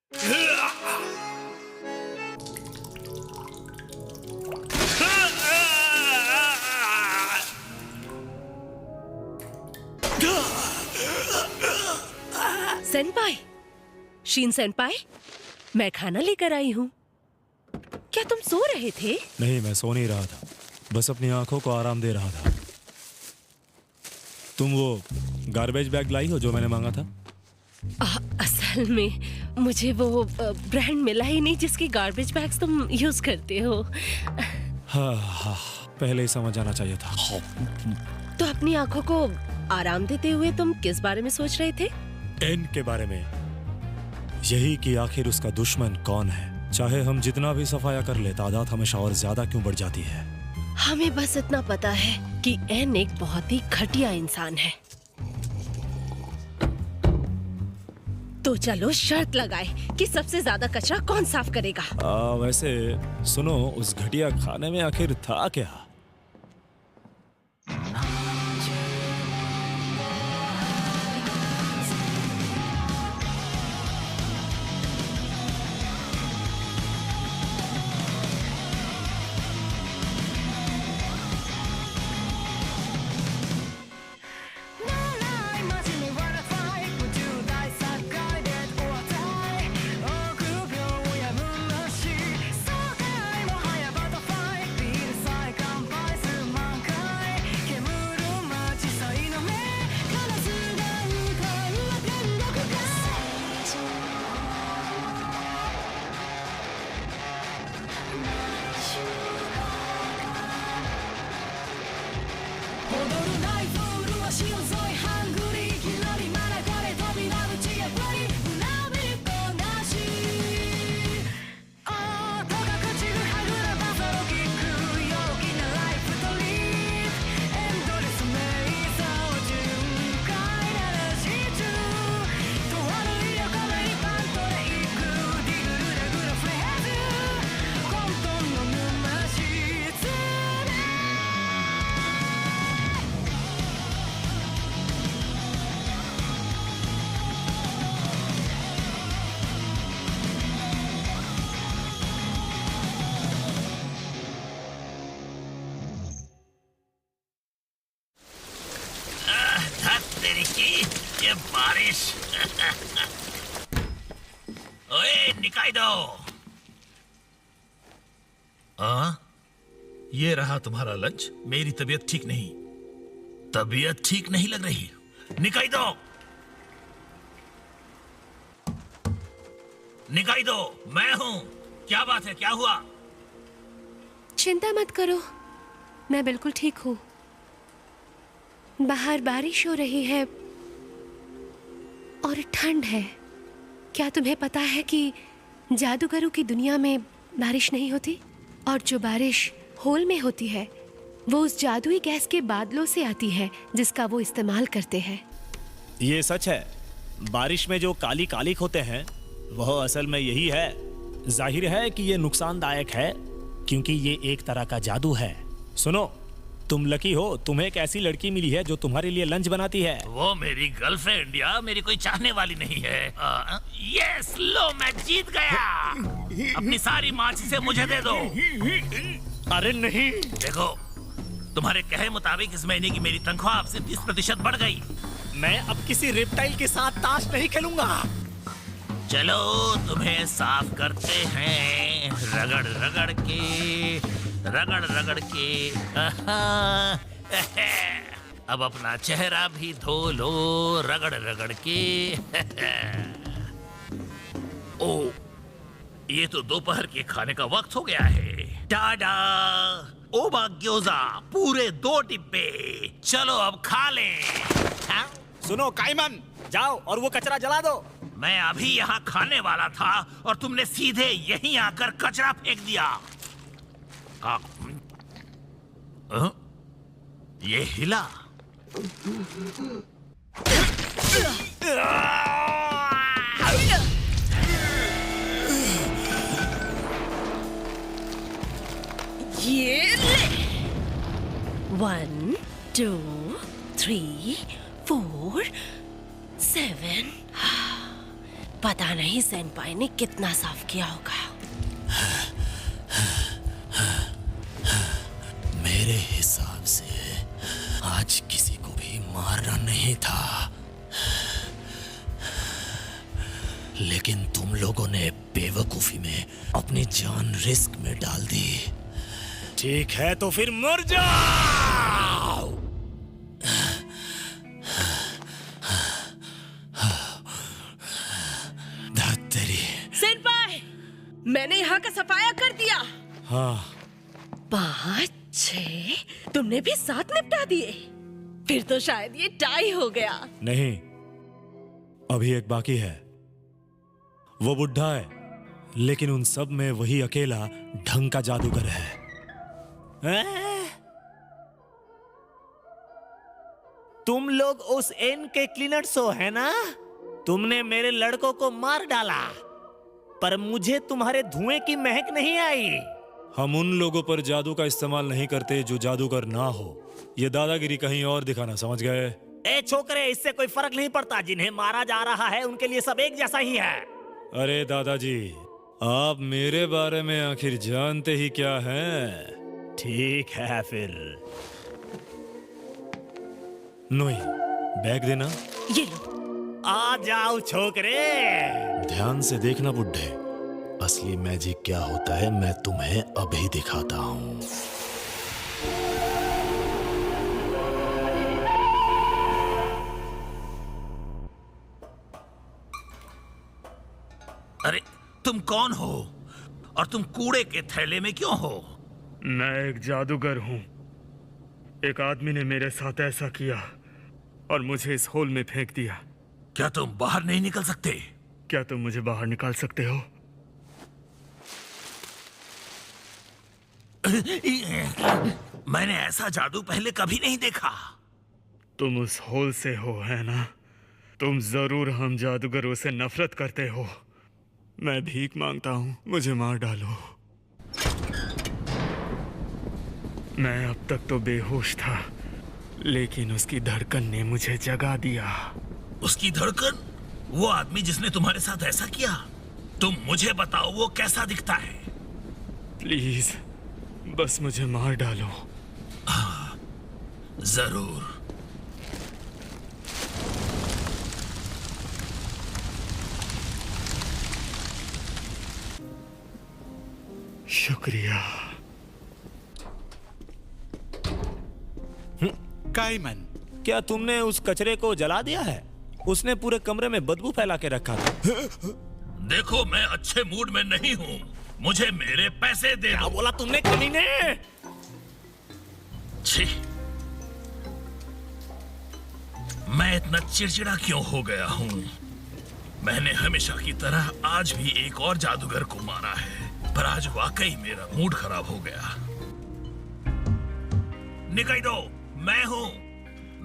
सेनपाई, शीन सेनपाई, मैं खाना लेकर आई हूँ। क्या तुम सो रहे थे? नहीं, मैं सो नहीं रहा था, बस अपनी आंखों को आराम दे रहा था। तुम वो गार्बेज बैग लाई हो जो मैंने मांगा था? असल में मुझे वो ब्रांड मिला ही नहीं जिसकी गार्बेज बैग्स तुम यूज करते हो। हाँ, पहले ही समझ आना चाहिए था। तो अपनी आंखों को आराम देते हुए तुम किस बारे में सोच रहे थे? एन के बारे में, यही कि आखिर उसका दुश्मन कौन है। चाहे हम जितना भी सफाया कर ले, तादाद हमेशा और ज्यादा क्यों बढ़ जाती है। हमें बस इतना पता है कि एन एक बहुत ही घटिया इंसान है। तो चलो शर्त लगाए कि सबसे ज्यादा कचरा कौन साफ करेगा। वैसे सुनो, उस घटिया खाने में आखिर था क्या? ये बारिश। ओए निकाइडो। ये रहा तुम्हारा लंच। मेरी तबीयत ठीक नहीं लग रही। निकाइडो, मैं हूं। क्या बात है, क्या हुआ? चिंता मत करो, मैं बिल्कुल ठीक हूँ। बाहर बारिश हो रही है और ठंड है। क्या तुम्हें पता है कि जादूगरों की दुनिया में बारिश नहीं होती, और जो बारिश होल में होती है वो उस जादुई गैस के बादलों से आती है जिसका वो इस्तेमाल करते हैं। ये सच है, बारिश में जो काली कालिक होते हैं वह असल में यही है। जाहिर है कि ये नुकसानदायक है क्योंकि ये एक तरह का जादू है। सुनो, तुम लकी हो, तुम्हें एक ऐसी लड़की मिली है जो तुम्हारे लिए लंच बनाती है। वो मेरी गर्लफ्रेंड या मेरी कोई चाहने वाली नहीं है। यस, लो मैं जीत गया। अपनी सारी माचिसें मुझे दे दो। अरे नहीं, देखो, तुम्हारे कहे मुताबिक इस महीने की मेरी तनख्वाह अब से 30% बढ़ गई। मैं अब किसी रेप्टाइल के साथ ताश नहीं खेलूंगा। चलो तुम्हें साफ करते हैं, रगड़ रगड़ के। अब अपना चेहरा भी धो लो, रगड़ रगड़ के। ओ, ये तो दोपहर के खाने का वक्त हो गया है। टाडा, ओबा ग्योजा, पूरे 2 डिब्बे। चलो अब खा लें। हाँ? सुनो काइमन, जाओ और वो कचरा जला दो। मैं अभी यहाँ खाने वाला था और तुमने सीधे यहीं आकर कचरा फेंक दिया। ये हिला। ये ले। 1 2 3 4 7 पता नहीं सेनपाई ने कितना साफ किया होगा। मेरे हिसाब से आज किसी को भी मारना नहीं था, लेकिन तुम लोगों ने बेवकूफी में अपनी जान रिस्क में डाल दी। ठीक है तो फिर मर जाओ। धत्तरी। सेनपाई, मैंने यहाँ का सफाया कर दिया। हाँ। 5, 6 तुमने भी 7 निपटा दिए। फिर तो शायद ये टाई हो गया। नहीं, अभी एक बाकी है। वो बुढ़ा है, लेकिन उन सब में वही अकेला ढंग का जादूगर है। तुम लोग उस एन के क्लीनर्स हो, है ना? तुमने मेरे लड़कों को मार डाला, पर मुझे तुम्हारे धुएं की महक नहीं आई। हम उन लोगों पर जादू का इस्तेमाल नहीं करते जो जादूगर ना हो। ये दादागिरी कहीं और दिखाना, समझ गए? ए छोकरे, इससे कोई फर्क नहीं पड़ता। जिन्हें मारा जा रहा है उनके लिए सब एक जैसा ही है। अरे दादाजी, आप मेरे बारे में आखिर जानते ही क्या हैं? ठीक है फिर। नोई, बैग देना। ये लो। आ जाओ छोकरे। ध्यान से देखना बुड्ढे, असली मैजिक क्या होता है मैं तुम्हें अभी दिखाता हूँ। अरे तुम कौन हो और तुम कूड़े के थैले में क्यों हो? मैं एक जादूगर हूँ। एक आदमी ने मेरे साथ ऐसा किया और मुझे इस होल में फेंक दिया। क्या तुम बाहर नहीं निकल सकते? क्या तुम मुझे बाहर निकाल सकते हो? मैंने ऐसा जादू पहले कभी नहीं देखा। तुम उस होल से हो, है ना? तुम जरूर हम जादूगरों से नफरत करते हो। मैं भीख मांगता हूँ, मुझे मार डालो। मैं अब तक तो बेहोश था, लेकिन उसकी धड़कन ने मुझे जगा दिया। उसकी धड़कन? वो आदमी जिसने तुम्हारे साथ ऐसा किया? तुम मुझे बताओ वो कैसा दिखता है? प्लीज, बस मुझे मार डालो। जरूर। शुक्रिया। काइमन, क्या तुमने उस कचरे को जला दिया है? उसने पूरे कमरे में बदबू फैला के रखा था। देखो, मैं अच्छे मूड में नहीं हूँ। मुझे मेरे पैसे दे दो। क्या बोला तुमने कमीने? छी, मैं इतना चिड़चिड़ा क्यों हो गया हूँ? मैंने हमेशा की तरह आज भी एक और जादूगर को मारा है, पर आज वाकई मेरा मूड खराब हो गया। निकाइडो, मैं हूँ।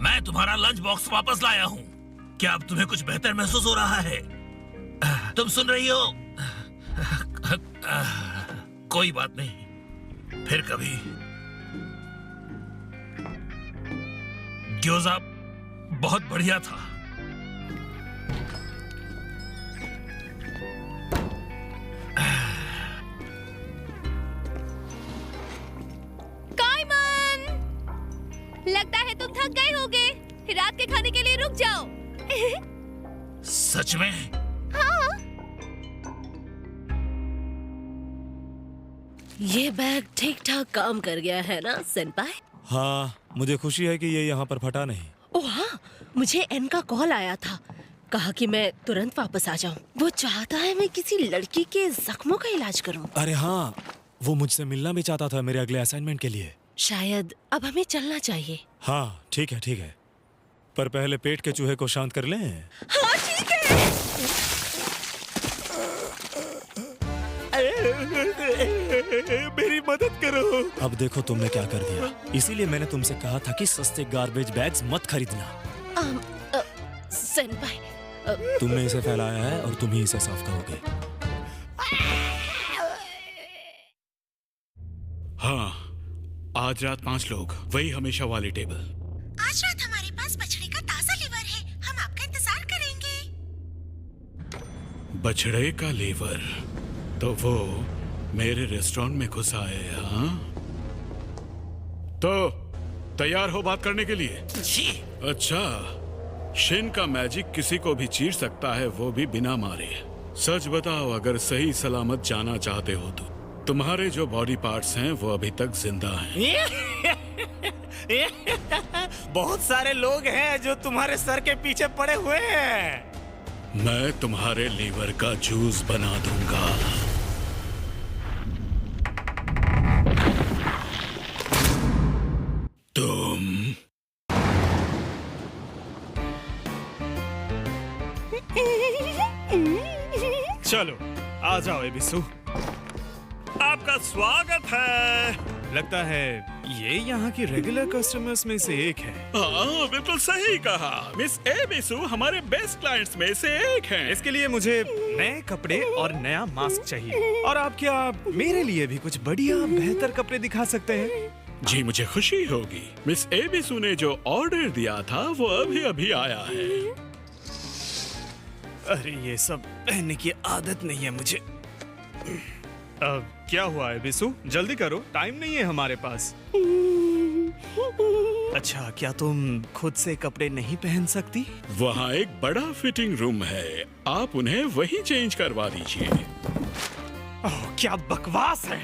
मैं तुम्हारा लंच बॉक्स वापस लाया हूँ। क्या अब तुम्हें कुछ बेहतर महसूस हो रहा है? तुम सुन रही हो? कोई बात नहीं, फिर कभी। ग्योजा बहुत बढ़िया था। काइमन, लगता है तुम थक गए होगे। रात के खाने के लिए रुक जाओ। सच में? हाँ। ये बैग ठीक ठाक काम कर गया है ना सेनपाई? हाँ, मुझे खुशी है कि ये यहाँ पर फटा नहीं। ओह हाँ, मुझे एन का कॉल आया था। कहा कि मैं तुरंत वापस आ जाऊं। वो चाहता है मैं किसी लड़की के जख्मों का इलाज करूं। अरे हाँ, वो मुझसे मिलना भी चाहता था मेरे अगले असाइनमेंट के लिए। शायद अब हमें चलना चाहिए। हाँ ठीक है ठीक है, पर पहले पेट के चूहे को शांत कर लें। हाँ ठीक है। मेरी मदद करो। अब देखो तुमने क्या कर दिया। इसीलिए मैंने तुमसे कहा था कि सस्ते गार्बेज बैग्स मत खरीदना। सेनपाई, तुमने इसे फैलाया है और तुम ही इसे साफ करोगे। हाँ, आज रात 5 लोग, वही हमेशा वाली टेबल। आज रात हमारे पास बछड़े का ताजा लिवर है। हम आपका इंतजार करेंगे। बछड़े का लीवर, तो वो मेरे रेस्टोरेंट में घुस आए, हाँ? तो तैयार हो बात करने के लिए? छी, अच्छा, शिन का मैजिक किसी को भी चीर सकता है, वो भी बिना मारे। सच बताओ, अगर सही सलामत जाना चाहते हो तो तुम्हारे जो बॉडी पार्ट्स हैं वो अभी तक जिंदा हैं। बहुत सारे लोग हैं जो तुम्हारे सर के पीछे पड़े हुए हैं। मैं तुम्हारे लीवर का जूस बना दूंगा। तुम चलो आ जाओ एबिसु, आपका स्वागत है। लगता है ये यहाँ की रेगुलर कस्टमर्स में से एक है। हाँ, बिल्कुल सही कहा। मिस एबिसु हमारे बेस्ट क्लाइंट्स में से एक हैं। इसके लिए मुझे नए कपड़े और नया मास्क चाहिए। और आप क्या मेरे लिए भी कुछ बढ़िया बेहतर कपड़े दिखा सकते हैं? जी, मुझे खुशी होगी। मिस एबिसु ने जो ऑर्डर दिया था वो अभी अभी आया है। अरे ये सब पहनने की आदत नहीं है मुझे। अब क्या हुआ एबिसु? जल्दी करो, टाइम नहीं है हमारे पास। अच्छा, क्या तुम खुद से कपड़े नहीं पहन सकती? वहाँ एक बड़ा फिटिंग रूम है, आप उन्हें वही चेंज करवा दीजिए। ओह, क्या बकवास है।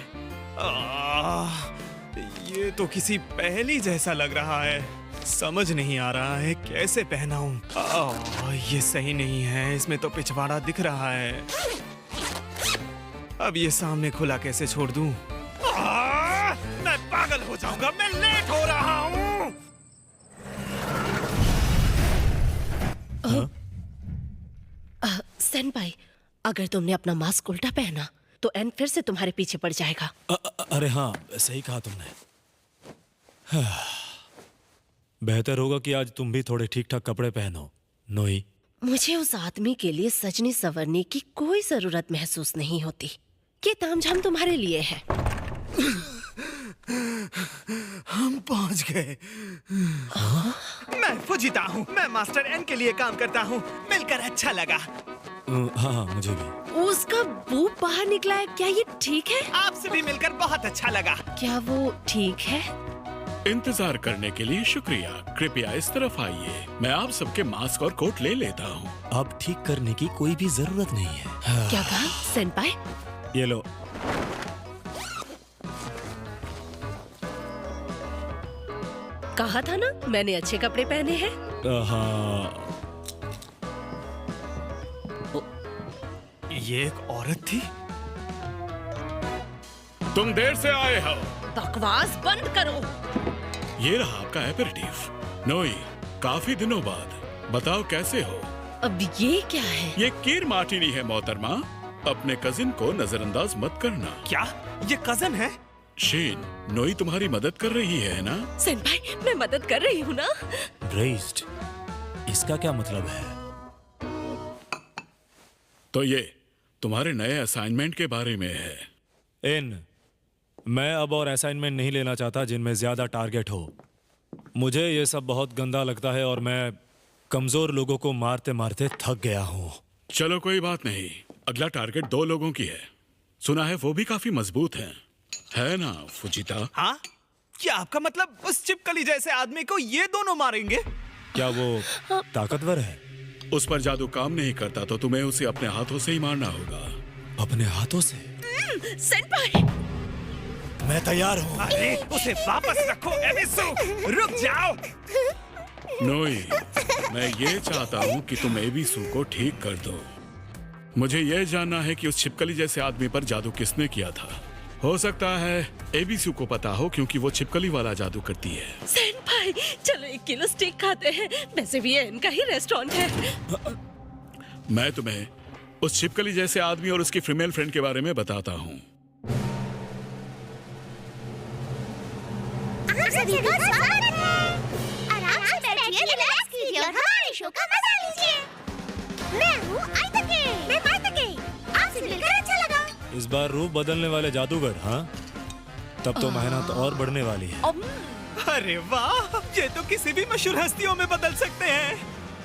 ये तो किसी पहेली जैसा लग रहा है। समझ नहीं आ रहा है कैसे पहनाऊं। ये सही नहीं है, इसमें तो पिछवाड़ा दिख रहा है। अब ये सामने खुला कैसे छोड़ दूं? मैं पागल हो जाऊंगा, मैं लेट हो रहा हूँ। सेनपाई, अगर तुमने अपना मास्क उल्टा पहना तो एन फिर से तुम्हारे पीछे पड़ जाएगा। अरे हाँ, सही कहा तुमने। बेहतर होगा कि आज तुम भी थोड़े ठीक ठाक कपड़े पहनो, नोई। मुझे उस आदमी के लिए सजने संवरने की कोई जरूरत महसूस नहीं होती। ये तामझाम तुम्हारे लिए है। हम पहुंच गए। मैं फुजिता हूँ, मैं मास्टर एन के लिए काम करता हूँ। मिलकर अच्छा लगा। हाँ हाँ, मुझे भी। उसका बूब बाहर निकला है, क्या ये ठीक है? आपसे भी मिलकर बहुत अच्छा लगा। क्या वो ठीक है? इंतजार करने के लिए शुक्रिया। कृपया इस तरफ आइए, मैं आप सबके मास्क और कोट ले लेता हूँ। अब ठीक करने की कोई भी जरूरत नहीं है। क्या कहा सेनपाई? ये लो। कहा था ना मैंने अच्छे कपड़े पहने हैं। हाँ, ये एक औरत थी। तुम देर से आए हो। बकवास बंद करो। ये रहा आपका एपेरिटिव। नोई, काफी दिनों बाद, बताओ कैसे हो? अब ये क्या है? ये कीर मार्टिनी है मोहतरमा। अपने कजिन को नजरअंदाज मत करना। क्या ये कजन है? शीन, नोई तुम्हारी मदद कर रही है ना? सेनपाई, मैं मदद कर रही हूँ ना। ब्रेस्ड, इसका क्या मतलब है? तो ये तुम्हारे नए असाइनमेंट के बारे में है। मैं अब और असाइनमेंट नहीं लेना चाहता जिनमें ज्यादा टारगेट हो। मुझे ये सब बहुत गंदा लगता है और मैं कमजोर लोगों को मारते मारते थक गया हूँ। चलो कोई बात नहीं, अगला टारगेट 2 लोगों की है। सुना है वो भी काफी मजबूत हैं, है ना फुजिता? हाँ? क्या आपका मतलब उस चिपकली जैसे आदमी को ये दोनों मारेंगे? क्या वो ताकतवर है? उस पर जादू काम नहीं करता तो तुम्हें उसे अपने हाथों से ही मारना होगा। अपने हाथों से? सेनपाई, मैं तैयार हूँ। अरे उसे वापस रखो एबिसु, रुक जाओ। नोई, मैं ये चाहता हूँ कि तुम एबिसु को ठीक कर दो। मुझे यह जानना है कि उस छिपकली जैसे आदमी पर जादू किसने किया था। हो सकता है एबिसु को पता हो क्योंकि वो छिपकली वाला जादू करती है। सेनपाई, चलो 1 किलो स्टेक खाते हैं। वैसे भी ये इनका ही रेस्टोरेंट है। मैं तुम्हें उस छिपकली जैसे आदमी और उसकी फीमेल फ्रेंड के बारे में बताता हूँ। आराम से बैठिए, रिलैक्स कीजिए और हमारे शो का मजा लीजिए। मैं हूँ आइतके, मैं माइतके। आपसे मिलकर अच्छा लगा। इस बार रूप बदलने वाले जादूगर, हाँ? तब तो मेहनत और बढ़ने वाली है। अरे वाह, ये तो किसी भी मशहूर हस्तियों में बदल सकते हैं।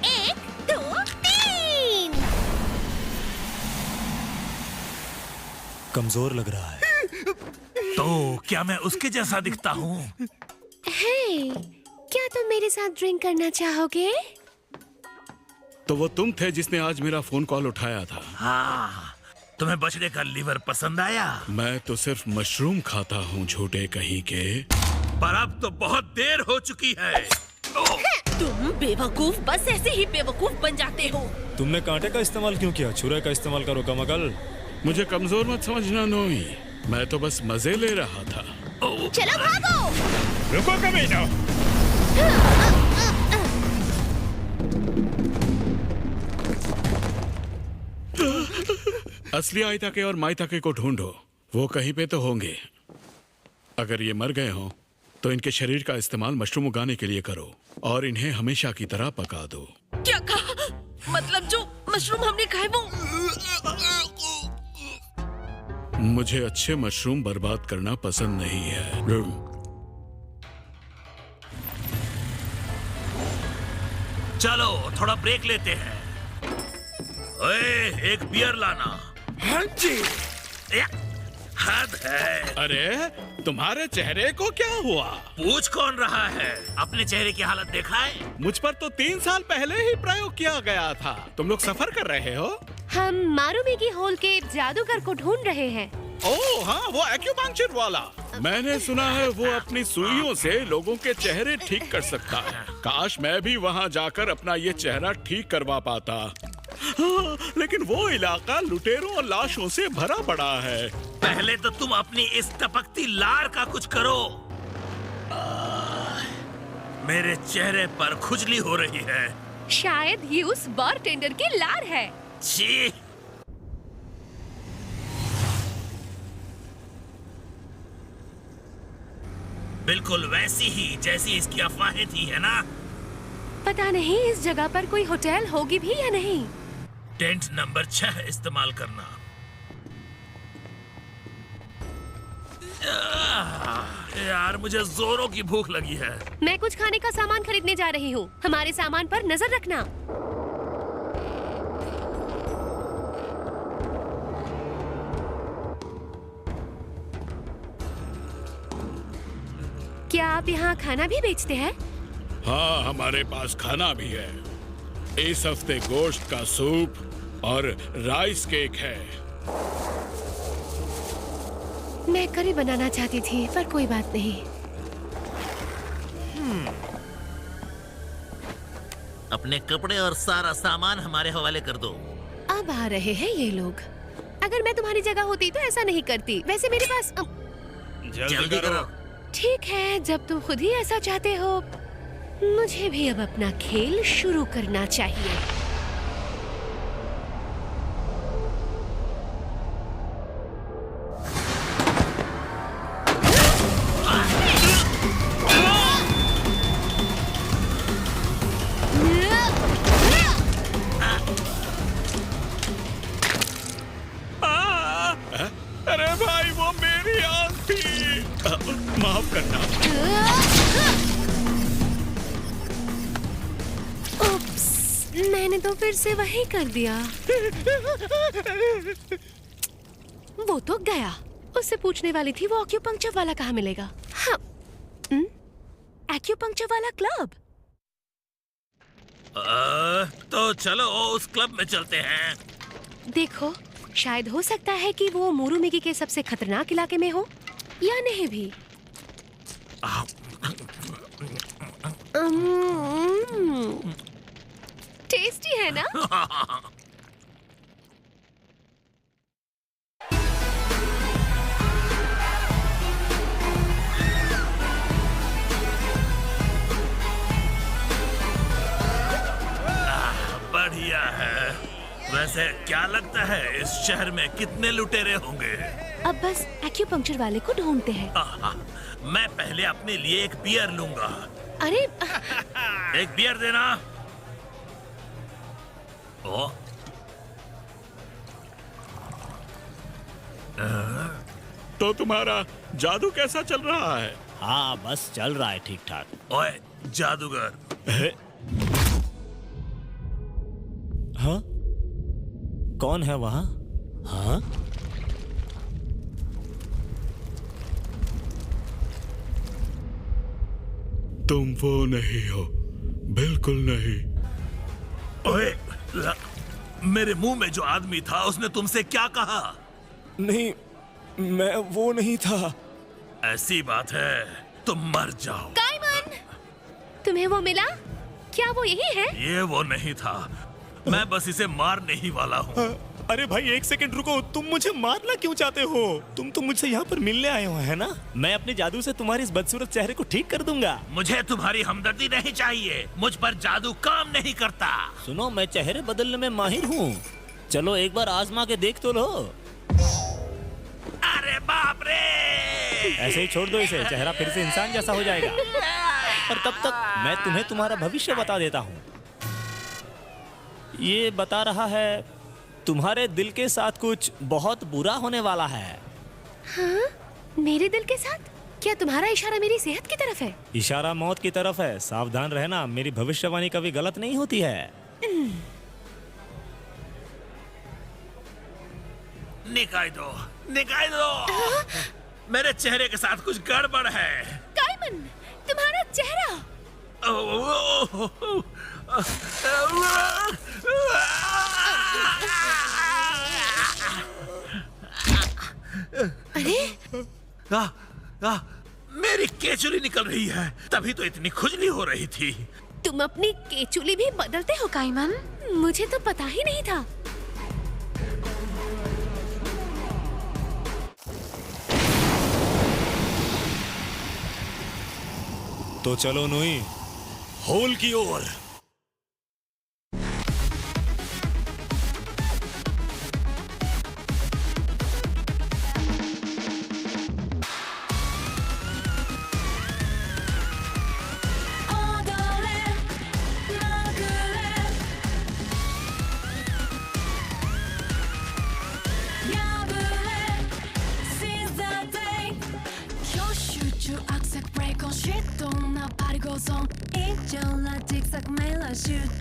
1, 2, 3। कमजोर लग रहा है। तो क्या मैं उसके जैसा दिखता हूँ? हे, क्या तुम मेरे साथ ड्रिंक करना चाहोगे? तो वो तुम थे जिसने आज मेरा फोन कॉल उठाया था। हाँ, तुम्हें बछड़े का लीवर पसंद आया? मैं तो सिर्फ मशरूम खाता हूँ झूठे कहीं के। पर अब तो बहुत देर हो चुकी है। ओह, तुम बेवकूफ बस ऐसे ही बेवकूफ बन जाते हो। तुमने कांटे का इस्तेमाल क्यों किया? छुरे का इस्तेमाल करो कमकल। मुझे कमजोर मत समझना नोई, मैं तो बस मजे ले रहा था। चलो भागो। रुको कमीनो। असली आइताके और माइताके को ढूंढो, वो कहीं पे तो होंगे। अगर ये मर गए हों तो इनके शरीर का इस्तेमाल मशरूम उगाने के लिए करो और इन्हें हमेशा की तरह पका दो। क्या कहा? मतलब जो मशरूम हमने खाए वो? मुझे अच्छे मशरूम बर्बाद करना पसंद नहीं है। चलो थोड़ा ब्रेक लेते हैं। ओए, एक बियर लाना। हाँ जी। हद है। अरे तुम्हारे चेहरे को क्या हुआ? पूछ कौन रहा है? अपने चेहरे की हालत देखा है? मुझ पर तो 3 साल पहले ही प्रयोग किया गया था। तुम लोग सफर कर रहे हो? हम मारुमिगी होल के जादूगर को ढूंढ रहे हैं। ओह हाँ, वो एक्यूपंक्चर वाला। मैंने सुना है वो अपनी सुइयों से लोगों के चेहरे ठीक कर सकता है। काश मैं भी वहाँ जाकर अपना ये चेहरा ठीक करवा पाता। हाँ, लेकिन वो इलाका लुटेरों और लाशों से भरा पड़ा है। पहले तो तुम अपनी इस टपकती लार का कुछ करो। मेरे चेहरे पर खुजली हो रही है। शायद ये उस बारटेंडर की लार है। छी! बिल्कुल वैसी ही जैसी इसकी अफवाहें थी, है ना? पता नहीं इस जगह पर कोई होटल होगी भी या नहीं। टेंट नंबर 6 इस्तेमाल करना। यार मुझे जोरों की भूख लगी है। मैं कुछ खाने का सामान खरीदने जा रही हूँ। हमारे सामान पर नजर रखना। क्या आप यहाँ खाना भी बेचते हैं? हाँ, हमारे पास खाना भी है। इस हफ्ते गोश्त का सूप और राइस केक है। मैं करी बनाना चाहती थी पर कोई बात नहीं। अपने कपड़े और सारा सामान हमारे हवाले कर दो। अब आ रहे हैं ये लोग। अगर मैं तुम्हारी जगह होती तो ऐसा नहीं करती। वैसे मेरे पास जल्दी करो। ठीक है, जब तुम खुद ही ऐसा चाहते हो, मुझे भी अब अपना खेल शुरू करना चाहिए। अरे भाई, वो मेरी आंख थी। माफ करना। उप्स, मैंने तो फिर से वही कर दिया। वो तो गया। उससे पूछने वाली थी वो एक्यूपंक्चर वाला कहाँ मिलेगा। हाँ, एक्यूपंक्चर वाला क्लब। तो चलो उस क्लब में चलते हैं। देखो, शायद हो सकता है कि वो मोरुमिगी के सबसे खतरनाक इलाके में हो या नहीं भी। टेस्टी है ना? बढ़िया है। वैसे क्या लगता है इस शहर में कितने लुटेरे होंगे? अब बस एक्यूपंक्चर वाले को ढूंढते हैं। मैं पहले अपने लिए एक बियर लूंगा। अरे एक बियर देना। ओ तो तुम्हारा जादू कैसा चल रहा है? हाँ, बस चल रहा है ठीक ठाक। ओए जादूगर, हाँ, कौन है वहाँ? हाँ, तुम वो नहीं हो, बिल्कुल नहीं। ओए, मेरे मुंह में जो आदमी था उसने तुमसे क्या कहा? नहीं, मैं वो नहीं था। ऐसी बात है, तुम मर जाओ। काइमन, तुम्हें वो मिला? क्या वो यही है? ये वो नहीं था, मैं बस इसे मारने ही वाला हूँ। अरे भाई, एक सेकंड रुको। तुम मुझे मारना क्यों चाहते हो? तुम तो मुझसे यहाँ पर मिलने आए हो, है ना? मैं अपने जादू से तुम्हारे इस बदसूरत चेहरे को ठीक कर दूंगा। मुझे तुम्हारी हमदर्दी नहीं चाहिए, मुझ पर जादू काम नहीं करता। सुनो, मैं चेहरे बदलने में माहिर हूँ। चलो एक बार आजमा के देख तो लो। अरे बाप रे! ऐसे ही छोड़ दो इसे, चेहरा फिर से इंसान जैसा हो जाएगा। और तब तक मैं तुम्हें तुम्हारा भविष्य बता देता हूँ। ये बता रहा है तुम्हारे दिल के साथ कुछ बहुत बुरा होने वाला है। हाँ? मेरे दिल के साथ? क्या तुम्हारा इशारा मेरी सेहत की तरफ है? इशारा मौत की तरफ है। सावधान रहना, मेरी भविष्यवाणी कभी गलत नहीं होती है। निकाल दो, निकाल दो। मेरे चेहरे के साथ कुछ गड़बड़ है। काइमन, तुम्हारा चेहरा। अरे, मेरी केचुली निकल रही है, तभी तो इतनी खुजली हो रही थी। तुम अपनी केचुली भी बदलते हो काइमन? मुझे तो पता ही नहीं था। तो चलो नोई, होल की ओर।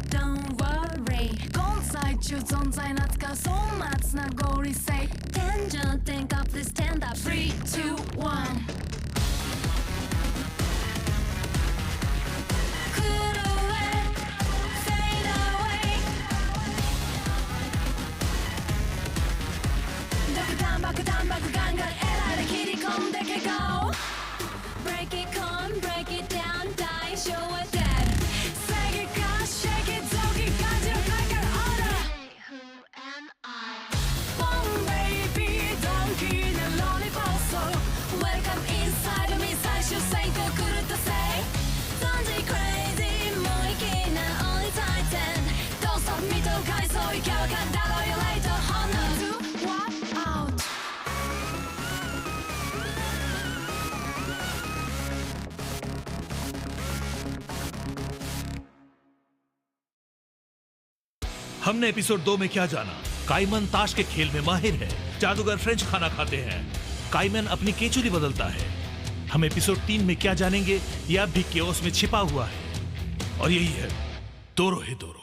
Don't worry 今際中存在なつか粗末な合理性 Tension think up please stand up 3, 2, 1爆弾爆ガンガンエラーで切り込んでけ Go Break it on break it down 対象は dead Shake itか shake it 臓器感じるかける order Hey who am I One baby donkey なロリポーソ Welcome inside me 最終戦闘狂ったせい Don't be crazy 無意気な only titan Don't stop me と階層行けわかんだろ You later honor to walk out हमने episode 2 में क्या जाना? Caiman ताश के खेल में माहिर है, जादूगर फ्रेंच खाना खाते हैं, काइमन अपनी केचुली बदलता है। हम एपिसोड 3 में क्या जानेंगे? यह अब भी केओस में छिपा हुआ है और यही है दोरो ही दोरो।